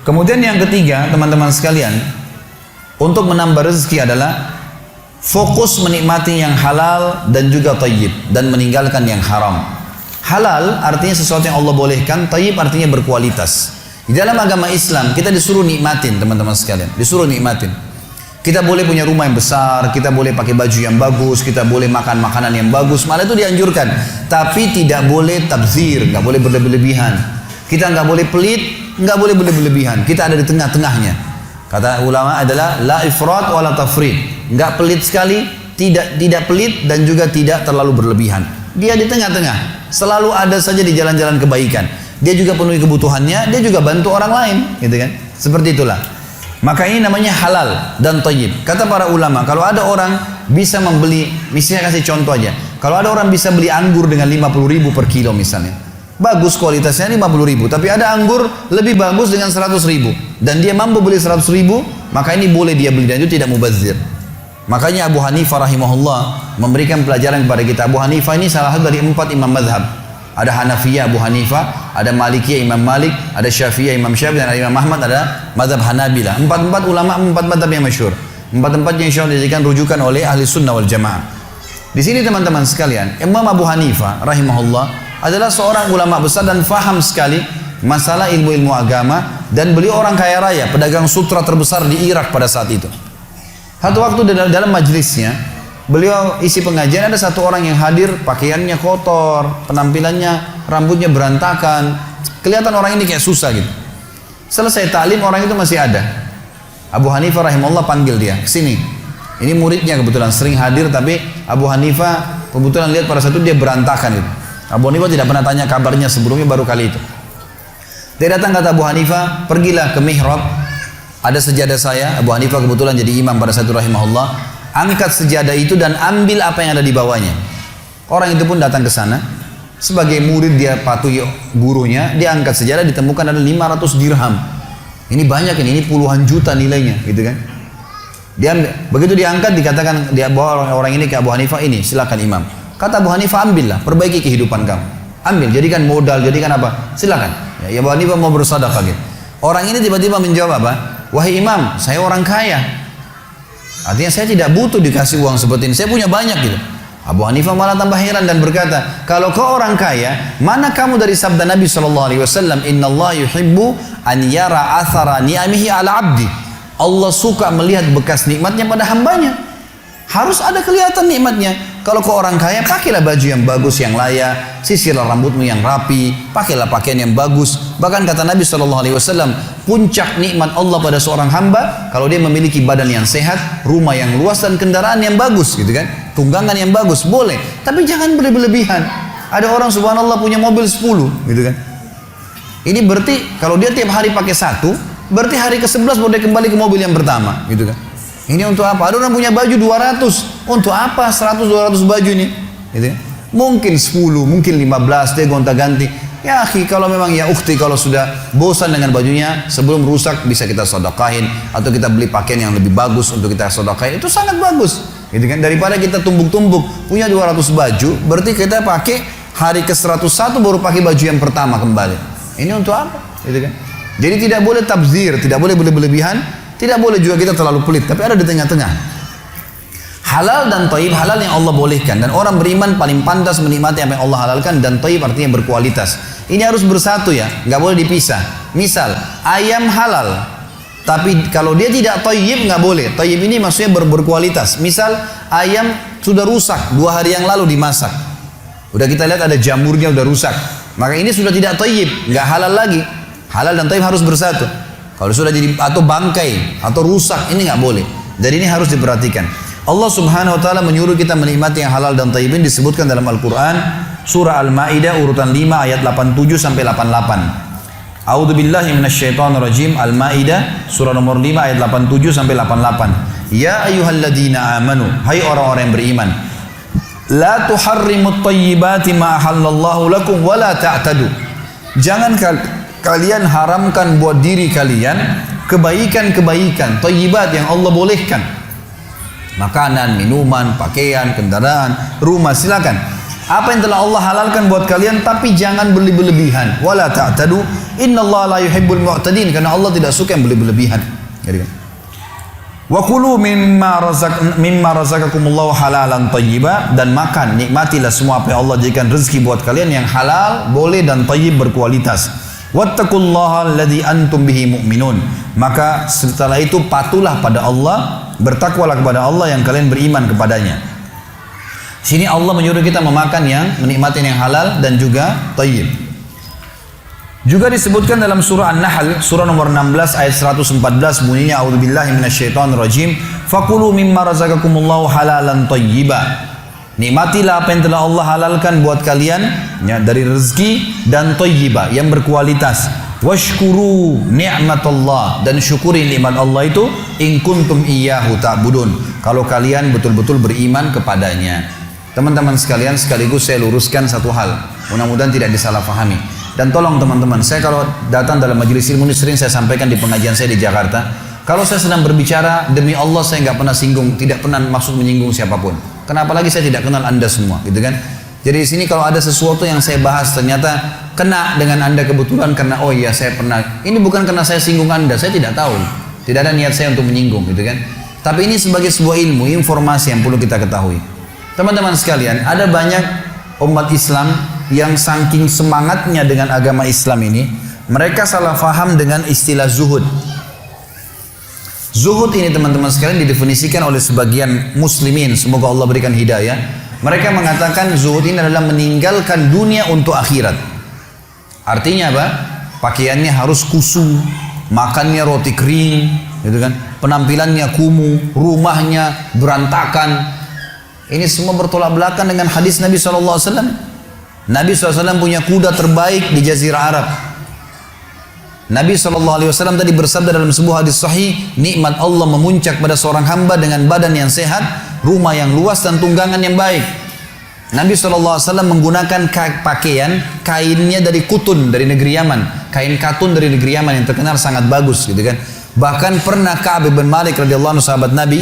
Kemudian yang ketiga, teman-teman sekalian, untuk menambah rezeki adalah fokus menikmati yang halal dan juga thayyib, dan meninggalkan yang haram. Halal artinya sesuatu yang Allah bolehkan, thayyib artinya berkualitas. Di dalam agama Islam kita disuruh nikmatin, teman-teman sekalian, disuruh nikmatin. Kita boleh punya rumah yang besar, kita boleh pakai baju yang bagus, kita boleh makan makanan yang bagus, malah itu dianjurkan. Tapi tidak boleh tabzir, nggak boleh berlebihan. Kita nggak boleh pelit, nggak boleh berlebihan. Kita ada di tengah-tengahnya. Kata ulama adalah la ifrat wa la tafrid. Nggak pelit sekali, tidak pelit dan juga tidak terlalu berlebihan. Dia di tengah-tengah, selalu ada saja di jalan-jalan kebaikan. Dia juga penuhi kebutuhannya, dia juga bantu orang lain, gitu kan? Seperti itulah. Maka ini namanya halal dan thayyib. Kata para ulama, kalau ada orang bisa membeli, misalnya kasih contoh aja, kalau ada orang bisa beli anggur dengan 50.000 per kilo misalnya, bagus kualitasnya 50.000, tapi ada anggur lebih bagus dengan 100.000, dan dia mampu beli 100.000, maka ini boleh dia beli dan itu tidak mubazir. Makanya Abu Hanifah rahimahullah memberikan pelajaran kepada kita. Abu Hanifah ini salah satu dari 4 imam mazhab. Ada Hanafiyah Abu Hanifah, ada Malikiyah Imam Malik, ada Syafi'iyah Imam Syafi'i, dan ada Imam Ahmad, ada mazhab Hanabilah. 4 ulama, 4 mazhab yang masyhur. 4 yang insya Allah dijadikan rujukan oleh ahli sunnah wal jamaah. Di sini teman-teman sekalian, Imam Abu Hanifah rahimahullah adalah seorang ulama besar dan faham sekali masalah ilmu-ilmu agama, dan beliau orang kaya raya, pedagang sutra terbesar di Irak pada saat itu. Satu waktu dalam majlisnya, beliau isi pengajian, ada satu orang yang hadir, pakaiannya kotor, penampilannya, rambutnya berantakan, kelihatan orang ini kayak susah gitu. Selesai ta'lim, orang itu masih ada. Abu Hanifah rahimahullah panggil dia, sini. Ini muridnya kebetulan sering hadir, tapi Abu Hanifah kebetulan lihat pada satu dia berantakan gitu. Abu Hanifah tidak pernah tanya kabarnya sebelumnya, baru kali itu. Dia datang, kata Abu Hanifah, pergilah ke mihrab, ada sejadah saya. Abu Hanifah kebetulan jadi imam pada saat itu rahimahullah. Angkat sejadah itu dan ambil apa yang ada di bawahnya. Orang itu pun datang ke sana. Sebagai murid dia patuhi gurunya, dia angkat sejadah, ditemukan ada 500 dirham. Ini banyak ini puluhan juta nilainya, gitu kan. Dia begitu diangkat, dikatakan dia bawa orang ini ke Abu Hanifah, ini silakan imam. Kata Abu Hanifah, ambillah, perbaiki kehidupan kamu. Ambil, jadikan modal, jadikan apa? Silakan. Ya Abu Hanifah mau bersedekah gitu. Orang ini tiba-tiba menjawab apa? Wahai imam, saya orang kaya. Artinya saya tidak butuh dikasih uang seperti ini, saya punya banyak gitu. Abu Hanifah malah tambah heran dan berkata, kalau kau orang kaya, mana kamu dari sabda Nabi SAW, Inna Allah yuhibbu an yara athara ni'amihi ala abdi. Allah suka melihat bekas nikmatnya pada hambanya. Harus ada kelihatan nikmatnya. Kalau kau orang kaya, pakailah baju yang bagus, yang layak, sisirlah rambutmu yang rapi, pakailah pakaian yang bagus. Bahkan kata Nabi SAW, puncak nikmat Allah pada seorang hamba kalau dia memiliki badan yang sehat, rumah yang luas, dan kendaraan yang bagus, gitu kan? Tunggangan yang bagus, boleh. Tapi jangan berlebihan. Ada orang subhanallah punya mobil 10, gitu kan? Ini berarti kalau dia tiap hari pakai satu, berarti hari ke-11 boleh kembali ke mobil yang pertama, gitu kan? Ini untuk apa? Ada orang punya baju 200, untuk apa 100-200 baju ini? Gitu kan? Mungkin 10, mungkin 15, dia gonta-ganti. Ya akhi, kalau memang ya ukhti, kalau sudah bosan dengan bajunya, sebelum rusak bisa kita sedekahin, atau kita beli pakaian yang lebih bagus untuk kita sedekahin, itu sangat bagus, gitu kan? Daripada kita tumbuk-tumbuk, punya 200 baju, berarti kita pakai hari ke-101 baru pakai baju yang pertama kembali. Ini untuk apa? Gitu kan? Jadi tidak boleh tabzir, tidak boleh berlebihan, tidak boleh juga kita terlalu pelit, tapi ada di tengah-tengah. Halal dan thayyib, halal yang Allah bolehkan, dan orang beriman paling pantas menikmati apa yang Allah halalkan, dan thayyib artinya berkualitas. Ini harus bersatu ya, nggak boleh dipisah. Misal ayam halal, tapi kalau dia tidak thayyib nggak boleh. Thayyib ini maksudnya berkualitas. Misal ayam sudah rusak 2 hari yang lalu dimasak, udah kita lihat ada jamurnya udah rusak, maka ini sudah tidak thayyib, nggak halal lagi. Halal dan thayyib harus bersatu. Kalau sudah jadi atau bangkai atau rusak, ini nggak boleh. Jadi ini harus diperhatikan. Allah Subhanahu wa taala menyuruh kita menikmati yang halal dan thayyib, disebutkan dalam Al-Qur'an surah Al-Maidah urutan 5 ayat 87 sampai 88. A'udzubillahi minasyaitonirrajim. Al-Maidah surah nomor 5 ayat 87 sampai 88. Ya ayyuhalladzina amanu, hai orang-orang yang beriman, la tuharrimut thayyibati ma halallahu lakum wa la ta'tadu. Jangan kalian haramkan buat diri kalian kebaikan-kebaikan thayyibat yang Allah bolehkan. Makanan, minuman, pakaian, kendaraan, rumah, silakan. Apa yang telah Allah halalkan buat kalian, tapi jangan berlebihan. Wala ta'tadu, innallaha la yuhibbul mu'tadin, karena Allah tidak suka yang berlebihan. Gitu kan? Wa kulu mimma razaqakumullahu halalan thayyiba, dan makan, nikmatilah semua apa yang Allah jadikan rezeki buat kalian yang halal, boleh dan thayyib, berkualitas. Wattaqullaha alladzi antum bihi mu'minun. Maka setelah itu patuhlah pada Allah, bertakwalah kepada Allah yang kalian beriman kepadanya. Sini Allah menyuruh kita memakan yang menikmati yang halal dan juga thayyib. Juga disebutkan dalam surah An-Nahl, surah nomor 16 ayat 114, bunyinya a'udzubillahi minasyaitonirrajim, faqulu mimma razaqakumullahu halalan thayyiba. Nikmatilah apa yang telah Allah halalkan buat kalian ya, dari rezeki dan thayyiba, yang berkualitas. Washkuru ni'matallah, dan syukuri nikmat Allah itu, in kuntum iyyahu ta'budun, kalau kalian betul-betul beriman kepadanya. Teman-teman sekalian, sekaligus saya luruskan satu hal, mudah-mudahan tidak disalahpahami. Dan tolong teman-teman, saya kalau datang dalam majelis ilmu ini sering saya sampaikan di pengajian saya di Jakarta, kalau saya sedang berbicara, demi Allah saya nggak pernah singgung, tidak pernah maksud menyinggung siapapun. Kenapa lagi saya tidak kenal Anda semua, gitu kan? Jadi di sini kalau ada sesuatu yang saya bahas ternyata kena dengan Anda kebetulan karena oh iya saya pernah, ini bukan karena saya singgung Anda, saya tidak tahu, tidak ada niat saya untuk menyinggung, gitu kan? Tapi ini sebagai sebuah ilmu, informasi yang perlu kita ketahui. Teman-teman sekalian, ada banyak umat Islam yang saking semangatnya dengan agama Islam ini, mereka salah faham dengan istilah zuhud. Zuhud ini teman-teman sekalian didefinisikan oleh sebagian muslimin, semoga Allah berikan hidayah. Mereka mengatakan zuhud ini adalah meninggalkan dunia untuk akhirat. Artinya apa? Pakaiannya harus kusu, makannya roti kering, gitu kan? Penampilannya kumuh, rumahnya berantakan. Ini semua bertolak belakang dengan hadis Nabi SAW. Nabi SAW punya kuda terbaik di Jazirah Arab. Nabi SAW tadi bersabda dalam sebuah hadis sahih, nikmat Allah memuncak pada seorang hamba dengan badan yang sehat, rumah yang luas dan tunggangan yang baik. Nabi SAW menggunakan pakaian, kainnya dari kutun, dari negeri Yaman. Kain katun dari negeri Yaman yang terkenal sangat bagus, gitu kan. Bahkan pernah Ka'ab bin Malik radhiyallahu anhu, sahabat Nabi,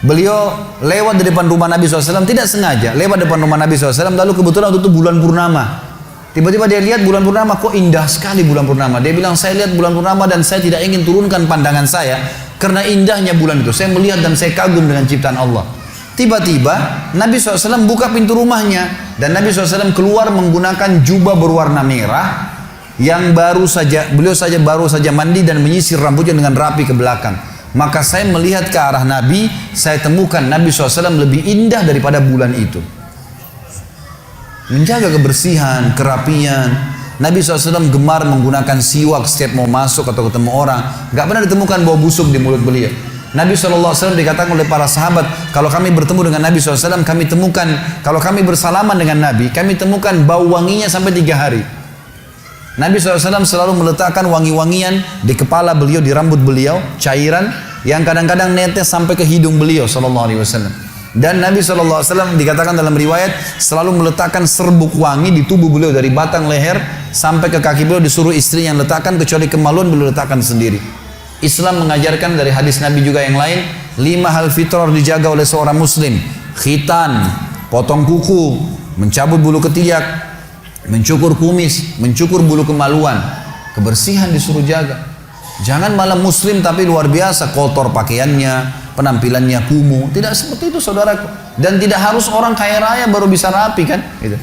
beliau lewat di depan rumah Nabi SAW, tidak sengaja lewat depan rumah Nabi SAW, lalu kebetulan waktu itu bulan purnama. Tiba-tiba dia lihat bulan purnama, kok indah sekali bulan purnama. Dia bilang, saya lihat bulan purnama dan saya tidak ingin turunkan pandangan saya karena indahnya bulan itu. Saya melihat dan saya kagum dengan ciptaan Allah. Tiba-tiba Nabi SAW buka pintu rumahnya dan Nabi SAW keluar menggunakan jubah berwarna merah yang baru saja mandi dan menyisir rambutnya dengan rapi ke belakang. Maka saya melihat ke arah Nabi, saya temukan Nabi SAW lebih indah daripada bulan itu. Menjaga kebersihan, kerapian. Nabi SAW gemar menggunakan siwak setiap mau masuk atau ketemu orang. Gak pernah ditemukan bau busuk di mulut beliau. Nabi SAW dikatakan oleh para sahabat, kalau kami bertemu dengan Nabi SAW, kami temukan, kalau kami bersalaman dengan Nabi, kami temukan bau wanginya sampai 3 hari. Nabi SAW selalu meletakkan wangi-wangian di kepala beliau, di rambut beliau, cairan yang kadang-kadang netes sampai ke hidung beliau SAW. Dan Nabi SAW dikatakan dalam riwayat selalu meletakkan serbuk wangi di tubuh beliau, dari batang leher sampai ke kaki beliau, disuruh istri yang letakkan, kecuali kemaluan beliau letakkan sendiri. Islam mengajarkan dari hadis Nabi juga yang lain, 5 hal fitrah dijaga oleh seorang muslim: khitan, potong kuku, mencabut bulu ketiak, mencukur kumis, mencukur bulu kemaluan. Kebersihan disuruh jaga. Jangan malah muslim tapi luar biasa kotor pakaiannya, penampilannya kumuh. Tidak seperti itu saudaraku. Dan tidak harus orang kaya raya baru bisa rapi kan, gitu.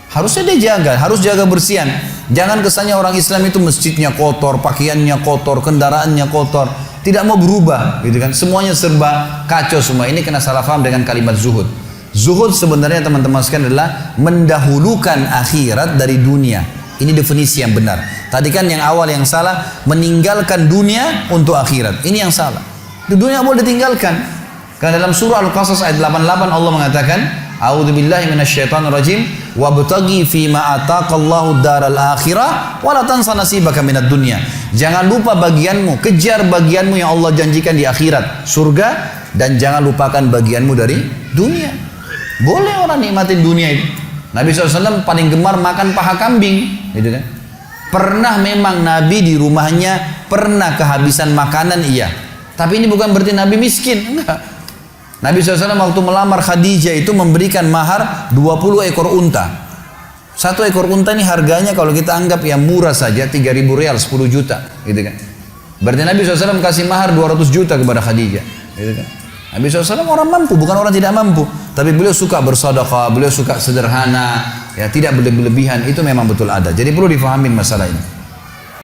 Harusnya dia jaga, harus jaga bersihan. Jangan kesannya orang Islam itu masjidnya kotor, pakaiannya kotor, kendaraannya kotor, tidak mau berubah, gitu kan. Semuanya serba kacau semua. Ini kena salah paham dengan kalimat zuhud. Zuhud sebenarnya teman-teman sekalian adalah mendahulukan akhirat dari dunia. Ini definisi yang benar. Tadi kan yang awal yang salah, meninggalkan dunia untuk akhirat. Ini yang salah. Dunia boleh ditinggalkan. Karena dalam surah Al-Qasas ayat 88 Allah mengatakan, a'udzubillahi minasyaitonirrajim, wabtaghi fima ataqallahu daral akhirah wa la tansa nasibaka minad dunya. Jangan lupa bagianmu, kejar bagianmu yang Allah janjikan di akhirat, surga, dan jangan lupakan bagianmu dari dunia. Boleh orang nikmatin dunia itu. Nabi SAW paling gemar makan paha kambing, gitu kan. Pernah memang Nabi di rumahnya pernah kehabisan makanan, iya. Tapi ini bukan berarti Nabi miskin, enggak. Nabi SAW waktu melamar Khadijah itu memberikan mahar 20 ekor unta. Satu ekor unta ini harganya kalau kita anggap yang murah saja 3.000 rial, 10 juta gitu kan. Berarti Nabi SAW kasih mahar 200 juta kepada Khadijah gitu kan. Nabi SAW orang mampu, bukan orang tidak mampu, tapi beliau suka bersedekah, beliau suka sederhana, ya tidak berlebihan, itu memang betul ada. Jadi perlu difahamin masalah ini.